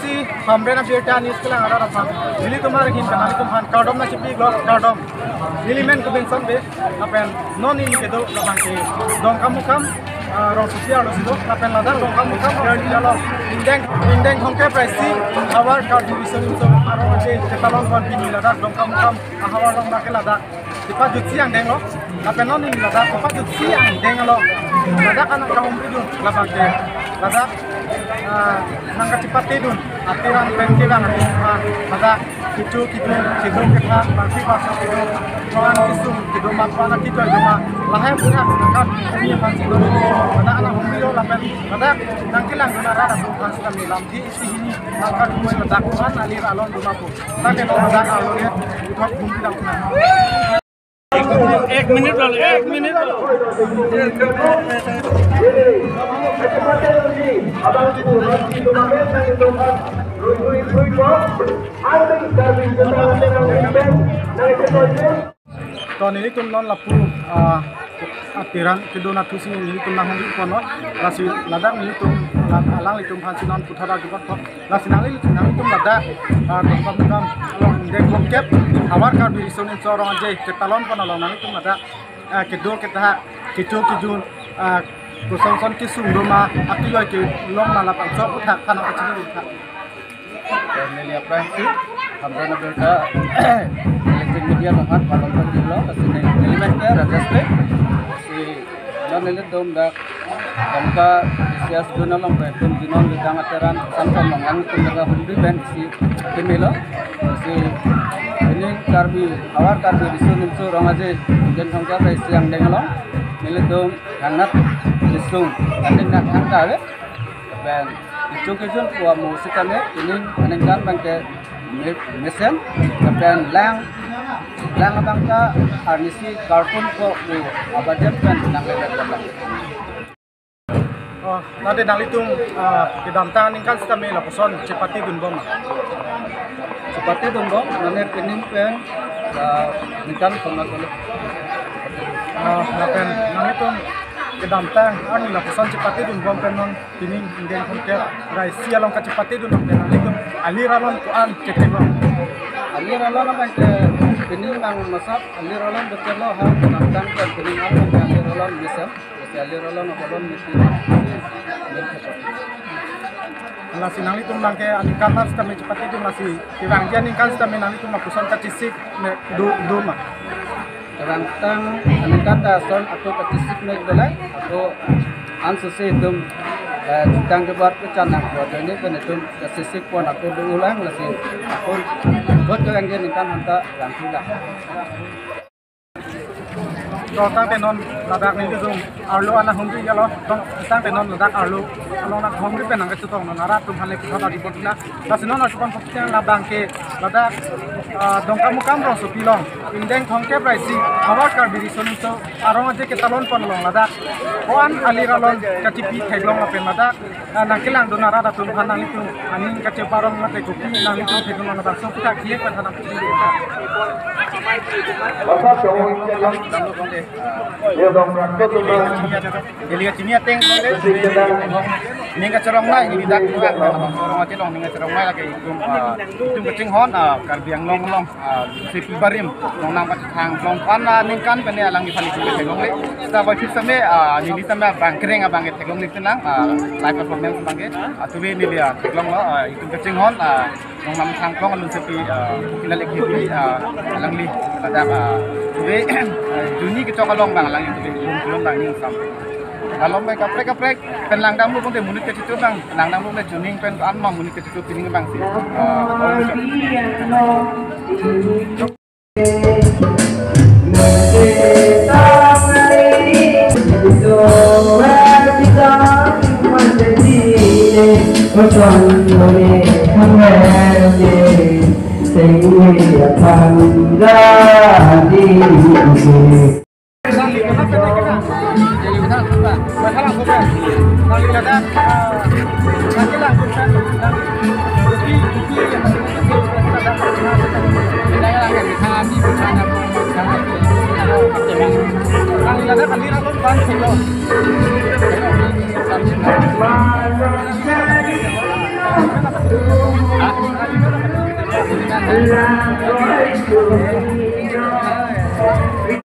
si hambre na beta ni skala ngara rafan nili tumar hin kana ni tumhan kardom na chipi glos kardom nili men ko ben son be apen non nili ke do labang ke dong kamukam rong sosial lo sido apen ladang dong kamukam dari dalam indeng hongke presi awar card division so aro je ketalon kon pini ladang dong kamukam awar dong na ke ladang tipa jutsi yang deng lo apen non nili ladang tipa jutsi yang deng lo ladang anak kaum bidun labang ke ladang nangka cepat tidun atiran pengkilang pada kitu kita bangsi bahasa kitu orang kisung kitu makwana kitu cuma lahir punya kan ini masih dulu pada anak humilo lapen pada nangkilang kenara dan bukan sudah milam di sini maka dua ledakan alir alon rumah pun tapi kalau ledak alonnya butuh bumbu dan kuna 1 minit lalu 1 minit tahun ini tum non lapu atiran kedona tusi ini tum nang di kono lasi ladang ini tum alang litum hansi non putara juga kok lasi nang tum lada kam dek bokep awar kar bi sonin sorong aja ketalon kono nang tum ada kedua kita kijun kusong kisung doma akiyo ke long malapang so utak kana kecil utak Melia Pransi hamra na berda electric media banget balon kilo kasih elementnya rajaste si dan ini dom dak damka sias dona long betum dinon lidang ateran sampai mangang tundaga hundi ben si kemelo si ini karbi awar karbi disun itu orang aja dan hongkar resi yang dengelong miledom hangat disung anding nak angka le ben itu kejon kuah musik kami ini menengkan bangke mesin ben lang bangka arnisi kartun ko abadem ben nang lele oh nanti nang litung kedamtangan ningkan kami laposon cepati dunbom nanti pening pen ningkan pengakuan napen nang litung kedamtang ani laposon cepati dunbom penon tining indeng konker raisia long cepati dunbom nang litung aliralon kuan ketemong aliralon bangke pening nang masak aliralon betelo ha kedamtang pen pening aliralon bisa aliralon kolon mesti Nala sinang itu nangke anikan harus kami cepat itu masih kirang dia anikan kami nanti itu makusan kacisik duma. Kerangtang anikan dason atau kacisik naik belai atau ansusi itu tentang kebar kecanang buat ini kan itu kacisik pun aku berulang lagi aku buat kerang dia anikan hantar gantilah. Tang tenon ladak ni tu arlo anak humri jalo tang tenon ladak arlo anak humri penang ke tutong nara tu hale kita di botla lasinon asupon poktiang labang ke ladak dongkamu kamro so pilong indeng thongke praisi awar kar biri sonu so arong aje ke talon ponlong ladak oan aliralon katipi theglong apen ladak nangkilang donara da tu hanang itu aning kace parong mate kopi nang itu theglong ladak so kita kiek pathana Bapak Jokowi dia dong rakit tu Jadi sini ateng ni ka cerong lai ni dak buat orang aja dong ni cerong lai lagi itu kecing hon karbiang long sipi barim long nang patang long pana ningkan pene alang di paling juga tegong le sta ba fit same ni same bang kering abang tegong ni tenang live performance bangke atuwe ni dia tegong lo itu kecing hon long nam sang long alun sipi kilal ekhipi alang li ada tuwe juni kecokalong bang alang itu belum bang ni sam kalau mereka kaprek penlang damu pun teh munit kecil bang penlang damu teh juning pen an mau munit kecil piring bang sih Masalah sobat, kali ada masalah bukan kopi yang ada kali ada kali ralon ban silo là cõi trời